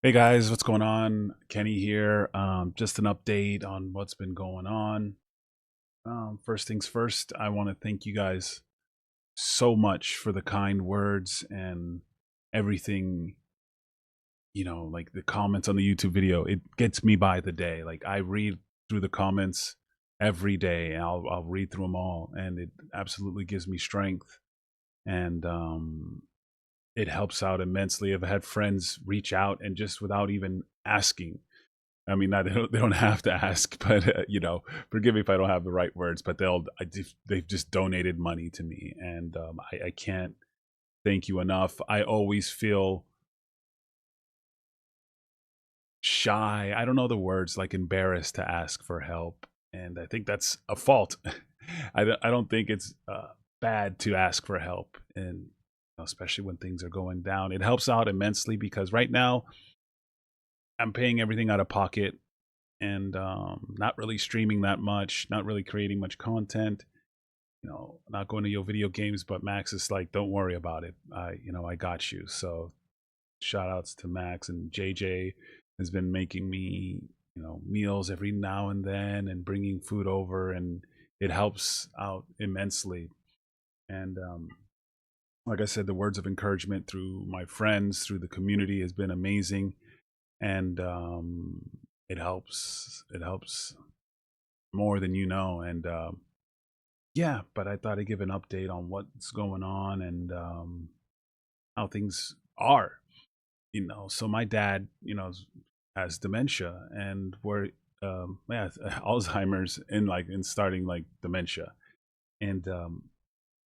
Hey guys, what's going on? Kenny here. Just an update on what's been going on. First things first, I want to thank you guys so much for the kind words and everything, like the comments on the YouTube video. It gets me by the day. Like I read through the comments every day. I'll read through them all, and it absolutely gives me strength. And it helps out immensely. I've had friends reach out and just without even asking. I mean, not they don't have to ask, but forgive me if I don't have the right words. But they've just donated money to me, and I can't thank you enough. I always feel shy. I don't know the words, like embarrassed to ask for help, and I think that's a fault. I don't think it's bad to ask for help, and especially when things are going down. It helps out immensely because right now I'm paying everything out of pocket and not really streaming that much, not really creating much content. Not going to your video games, but Max is like, don't worry about it. I got you. So shout outs to Max, and JJ has been making me, meals every now and then and bringing food over, and it helps out immensely. And like I said, the words of encouragement through my friends, through the community has been amazing. And it helps. It helps more than you know. And yeah, but I thought I'd give an update on what's going on and how things are. So my dad, has dementia, and we're yeah, Alzheimer's and starting like dementia, and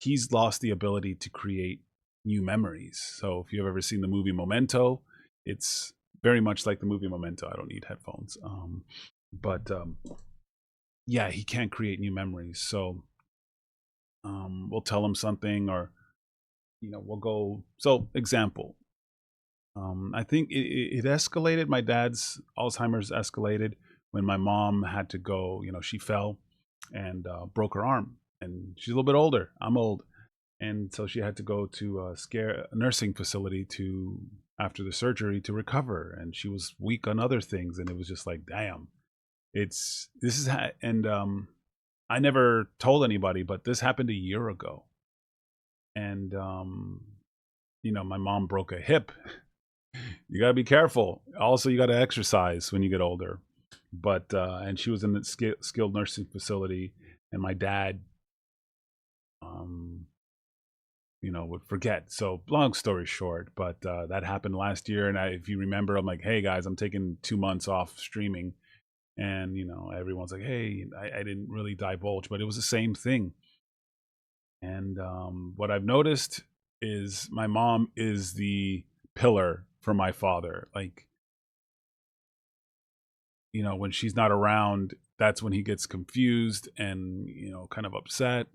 he's lost the ability to create new memories. So if you've ever seen the movie Memento, it's very much like the movie Memento. I don't need headphones. But yeah, he can't create new memories. So we'll tell him something, or we'll go. So example, I think it escalated. My dad's Alzheimer's escalated when my mom had to go. She fell and broke her arm, and she's a little bit older. I'm old, and so she had to go to a nursing facility to after the surgery to recover, and she was weak on other things, and it was just like, damn, it's this is and I never told anybody, but this happened a year ago, and my mom broke a hip. You got to be careful. Also, you got to exercise when you get older. But and she was in a skilled nursing facility, and my dad, um, would forget. So long story short, but that happened last year, and if you remember, I'm like, hey guys, I'm taking 2 months off streaming, and everyone's like, hey, I didn't really divulge, but it was the same thing. And what I've noticed is my mom is the pillar for my father. Like, when she's not around, that's when he gets confused and, kind of upset.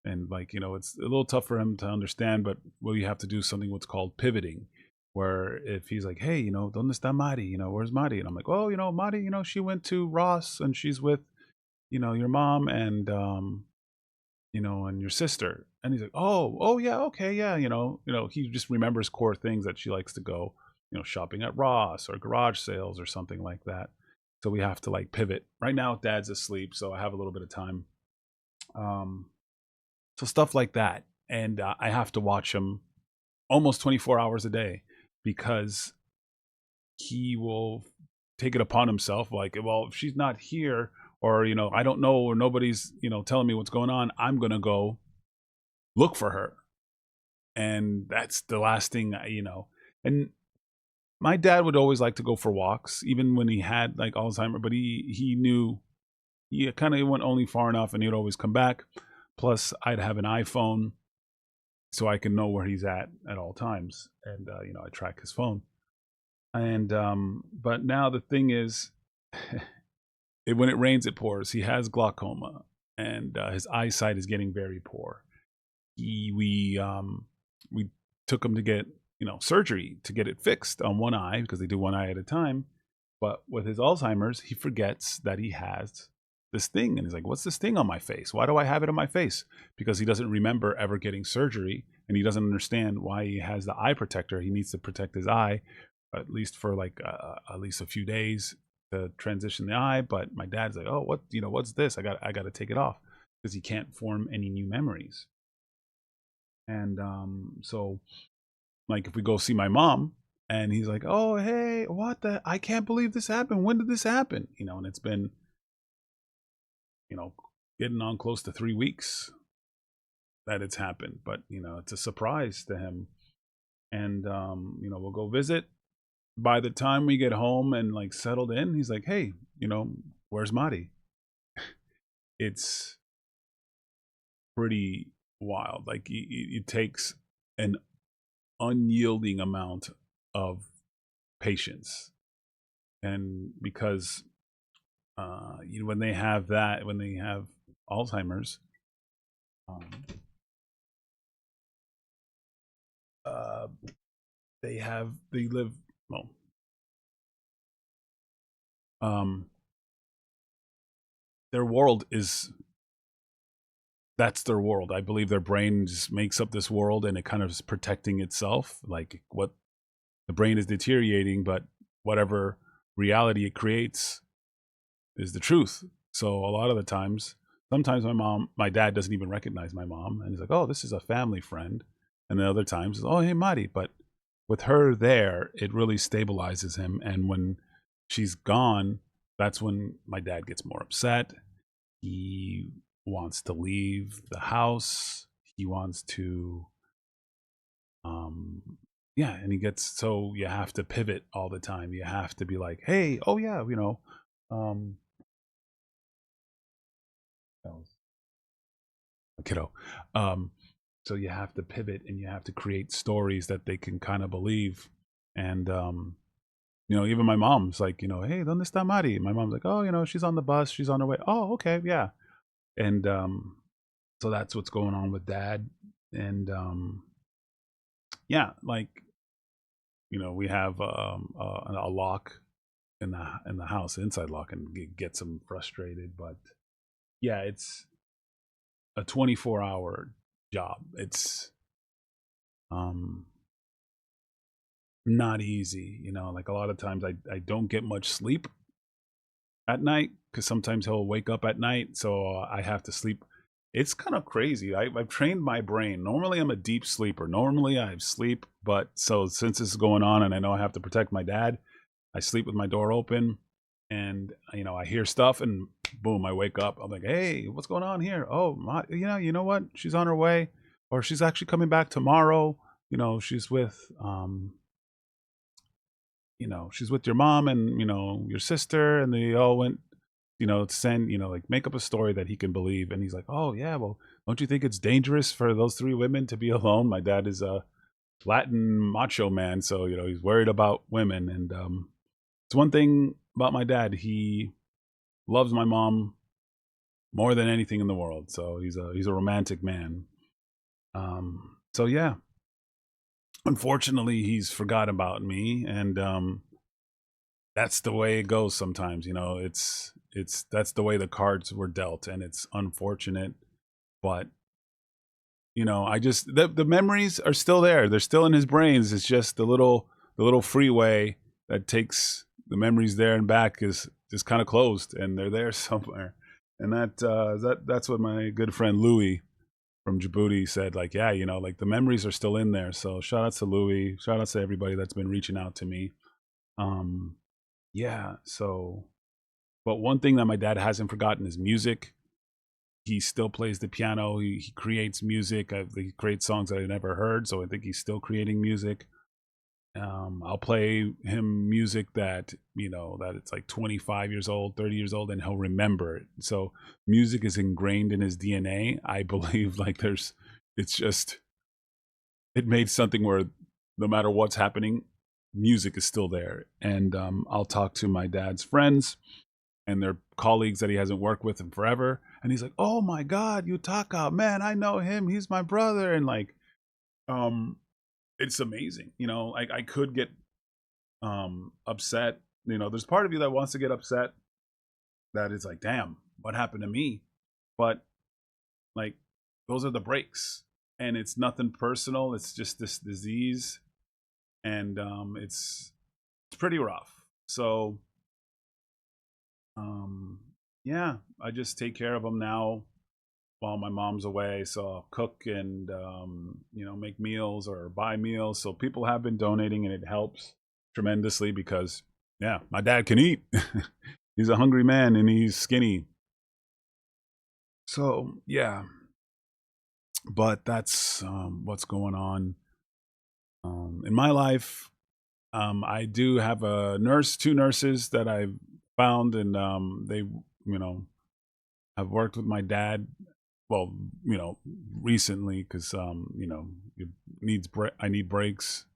And like, it's a little tough for him to understand, but we have to do something what's called pivoting, where if he's like, hey, ¿dónde está Mari? Where's Mari? And I'm like, well, Mari, she went to Ross and she's with, your mom and, and your sister. And he's like, oh, yeah, okay, yeah, he just remembers core things that she likes to go, shopping at Ross or garage sales or something like that. So we have to like pivot. Right now, Dad's asleep, so I have a little bit of time. Um, so stuff like that, and I have to watch him almost 24 hours a day because he will take it upon himself. Like, well, if she's not here, or I don't know, or nobody's telling me what's going on, I'm gonna go look for her, and that's the last thing And my dad would always like to go for walks, even when he had like Alzheimer. But he knew he kind of went only far enough, and he'd always come back. Plus, I'd have an iPhone, so I can know where he's at all times, and I track his phone. And but now the thing is, when it rains, it pours. He has glaucoma, and his eyesight is getting very poor. We took him to get surgery to get it fixed on one eye because they do one eye at a time. But with his Alzheimer's, he forgets that he has this thing, and he's like, "What's this thing on my face? Why do I have it on my face?" Because he doesn't remember ever getting surgery, and he doesn't understand why he has the eye protector. He needs to protect his eye at least for like at least a few days to transition the eye. But my dad's like, oh, what, what's this? I got to take it off because he can't form any new memories. And so like if we go see my mom and he's like, oh, hey, what the, I can't believe this happened. When did this happen? And it's been, you know, getting on close to 3 weeks that it's happened, but it's a surprise to him. And we'll go visit. By the time we get home and like settled in, he's like, hey, where's Marty? It's pretty wild. Like it takes an unyielding amount of patience. And because when they have Alzheimer's, um, uh, they live, well, their world is, that's their world. I believe their brain just makes up this world and it kind of is protecting itself. Like what the brain is deteriorating, but whatever reality it creates is the truth. So a lot of the times, sometimes my dad doesn't even recognize my mom, and he's like, "Oh, this is a family friend," and then other times, "Oh, hey, Mari." But with her there, it really stabilizes him. And when she's gone, that's when my dad gets more upset. He wants to leave the house. He wants to, um, yeah, and he gets, so you have to pivot all the time. You have to be like, hey, oh yeah, um, that was a kiddo. Um, so you have to pivot and you have to create stories that they can kind of believe. And even my mom's like, hey, ¿dónde está Mari? My mom's like, oh, she's on the bus, she's on her way. Oh, okay, yeah. And so that's what's going on with dad. And yeah, like we have a lock in the house, inside lock, and it gets them frustrated. But yeah, it's a 24-hour job. It's um not easy, like a lot of times I don't get much sleep at night because sometimes he'll wake up at night, so I have to sleep. It's kind of crazy. I've trained my brain. Normally I'm a deep sleeper. Normally I sleep, but so since this is going on and I know I have to protect my dad, I sleep with my door open. And I hear stuff and boom, I wake up. I'm like, hey, what's going on here? Oh, you know what, she's on her way, or she's actually coming back tomorrow. She's with she's with your mom and your sister, and they all went, to send, like make up a story that he can believe. And he's like, oh yeah, well, don't you think it's dangerous for those three women to be alone? My dad is a Latin macho man, so he's worried about women. And it's one thing about my dad, he loves my mom more than anything in the world. So he's a romantic man. So yeah, unfortunately he's forgot about me. And that's the way it goes sometimes. That's the way the cards were dealt, and it's unfortunate. But I just, the memories are still there. They're still in his brains. It's just the little freeway that takes the memories there and back is just kind of closed, and they're there somewhere. And that's what my good friend Louis from Djibouti said. Like, yeah, like the memories are still in there. So shout out to Louis. Shout out to everybody that's been reaching out to me. Um, yeah. So, but one thing that my dad hasn't forgotten is music. He still plays the piano. He creates music. He creates songs that I never heard. So I think he's still creating music. I'll play him music that that it's like 25 years old, 30 years old, and he'll remember it. So music is ingrained in his DNA. I believe like it's just, it made something where no matter what's happening, music is still there. And I'll talk to my dad's friends and their colleagues that he hasn't worked with in forever, and he's like, oh my god, Yutaka, man, I know him, he's my brother. And like um it's amazing. Like I could get upset. There's part of you that wants to get upset, that is like, damn, what happened to me? But like, those are the breaks, and it's nothing personal. It's just this disease. And it's it's pretty rough. So, um, yeah, I just take care of them now while my mom's away. So I'll cook and make meals or buy meals. So people have been donating, and it helps tremendously because yeah, my dad can eat. He's a hungry man and he's skinny. So yeah, but that's what's going on in my life. I do have a nurse, two nurses that I found, and they, have worked with my dad. Well, recently because it I need breaks,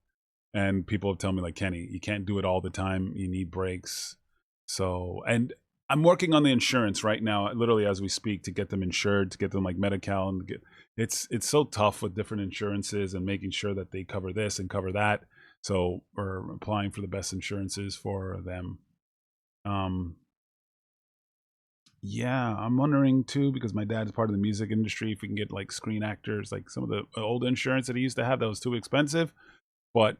and people have told me like Kenny, you can't do it all the time. You need breaks. So, and I'm working on the insurance right now, literally as we speak, to get them insured, to get them like Medi-Cal, and get it's so tough with different insurances and making sure that they cover this and cover that. So we're applying for the best insurances for them. Um, yeah, I'm wondering too because my dad's part of the music industry. If we can get like screen actors, like some of the old insurance that he used to have, that was too expensive. But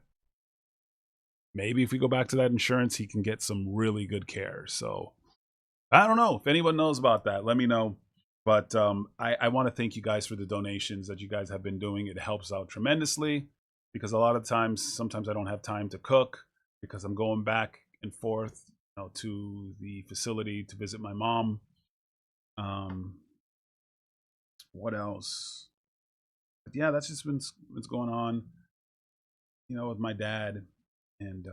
maybe if we go back to that insurance, he can get some really good care. So I don't know if anyone knows about that. Let me know. But I want to thank you guys for the donations that you guys have been doing. It helps out tremendously because a lot of times, sometimes I don't have time to cook because I'm going back and forth, to the facility to visit my mom. Um, what else? But yeah, that's just been what's going on, with my dad. And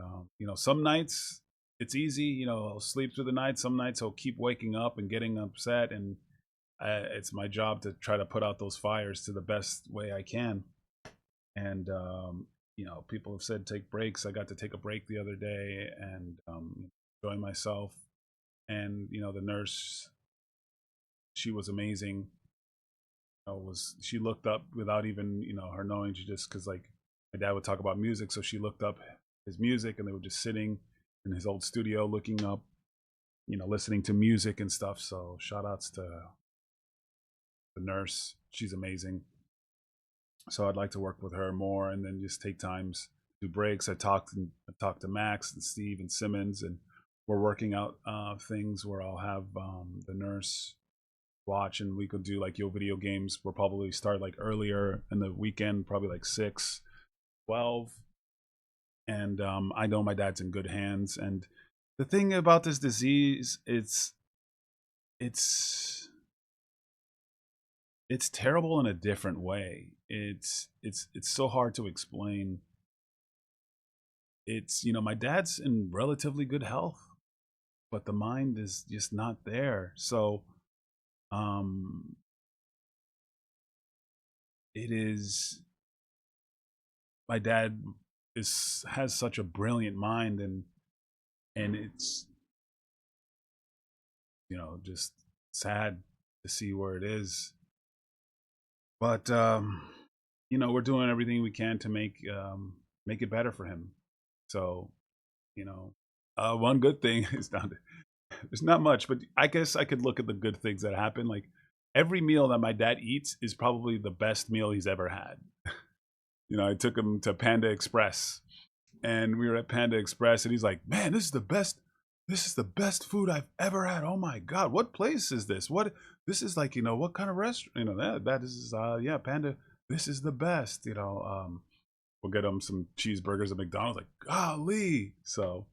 some nights it's easy. I'll sleep through the night. Some nights I'll keep waking up and getting upset, and it's my job to try to put out those fires to the best way I can. And people have said take breaks. I got to take a break the other day and enjoy myself. And the nurse, she was amazing. Was she looked up without even her knowing? She just, because like my dad would talk about music, so she looked up his music, and they were just sitting in his old studio looking up, listening to music and stuff. So shout outs to the nurse, she's amazing. So I'd like to work with her more, and then just take times, do breaks. I talked to Max and Steve and Simmons, and we're working out things where I'll have the nurse watch, and we could do like video games. We'll probably start like earlier in the weekend, probably like 6:12. And I know my dad's in good hands. And the thing about this disease, it's it's terrible in a different way. It's so hard to explain. It's, my dad's in relatively good health, but the mind is just not there. So um it is my dad is has such a brilliant mind, and it's just sad to see where it is. But we're doing everything we can to make it better for him. So one good thing is not there's not much, but I guess I could look at the good things that happen. Like every meal that my dad eats is probably the best meal he's ever had. I took him to Panda Express, and we were at Panda Express, and he's like, "Man, this is the best. This is the best food I've ever had. Oh my god, what place is this? What this is like? What kind of restaurant? That is yeah, Panda. This is the best. We'll get him some cheeseburgers at McDonald's. Like, golly. So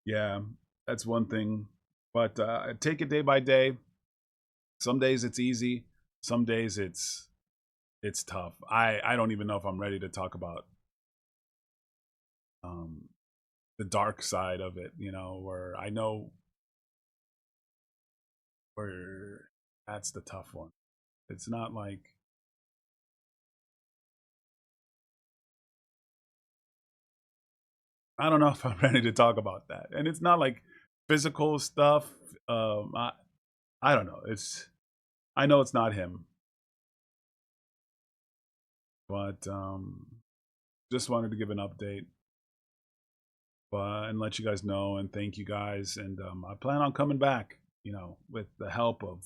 yeah, that's one thing. But take it day by day. Some days it's easy. Some days it's tough. I don't even know if I'm ready to talk about um, the dark side of it. Where I know where that's the tough one. It's not like I don't know if I'm ready to talk about that, and it's not like physical stuff. Um, I I don't know. I know it's not him, but just wanted to give an update, and let you guys know and thank you guys. And I plan on coming back, with the help of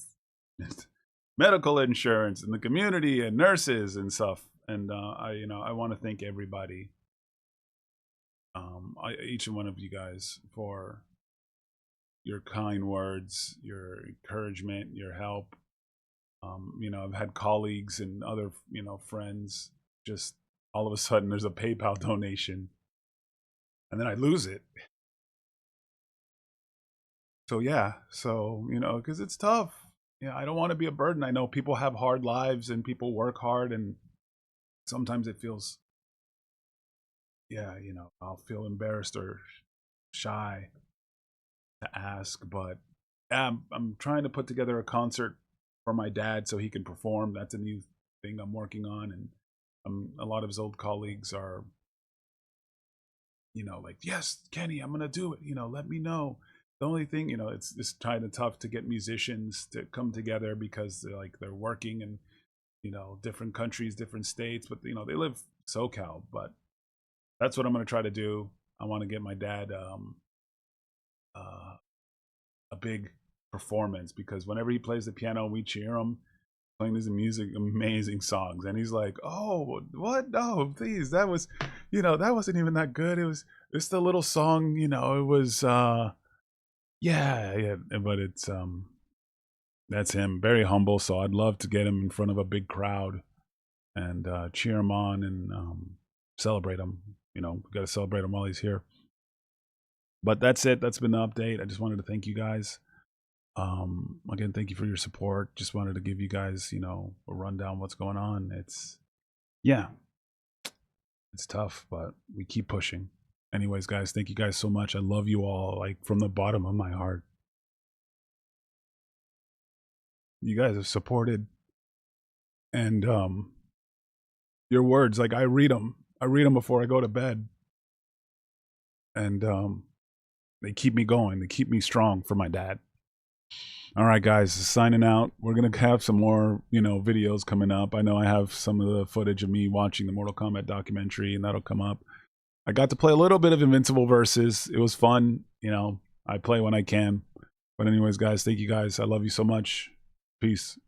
medical insurance and the community and nurses and stuff. And I want to thank everybody each and one of you guys for your kind words, your encouragement, your help. I've had colleagues and other, friends just all of a sudden there's a PayPal donation and then I lose it. So yeah, because it's tough. Yeah, I don't want to be a burden. I know people have hard lives and people work hard, and sometimes it feels, yeah, I'll feel embarrassed or shy to ask, but I'm trying to put together a concert for my dad so he can perform. That's a new thing I'm working on, and a lot of his old colleagues are, like, yes, Kenny, I'm gonna do it. Let me know. The only thing, it's kind of tough to get musicians to come together because they're working in, different countries, different states, but they live SoCal. But that's what I'm gonna try to do. I want to get my dad uh, a big performance because whenever he plays the piano, we cheer him playing his music, amazing songs, and he's like, "Oh, what? No, please, that was, that wasn't even that good. It was just a little song, It was, yeah, but it's that's him, very humble. So I'd love to get him in front of a big crowd and cheer him on and celebrate him. We got to celebrate him while he's here. But that's it. That's been the update. I just wanted to thank you guys. Again, thank you for your support. Just wanted to give you guys, a rundown what's going on. Yeah, it's tough, but we keep pushing. Anyways, guys, thank you guys so much. I love you all, like from the bottom of my heart. You guys have supported, and your words, like I read them. I read them before I go to bed, and they keep me going. They keep me strong for my dad. All right, guys, signing out. We're going to have some more, videos coming up. I know I have some of the footage of me watching the Mortal Kombat documentary, and that'll come up. I got to play a little bit of Invincible Versus. It was fun. I play when I can. But anyways, guys, thank you guys. I love you so much. Peace.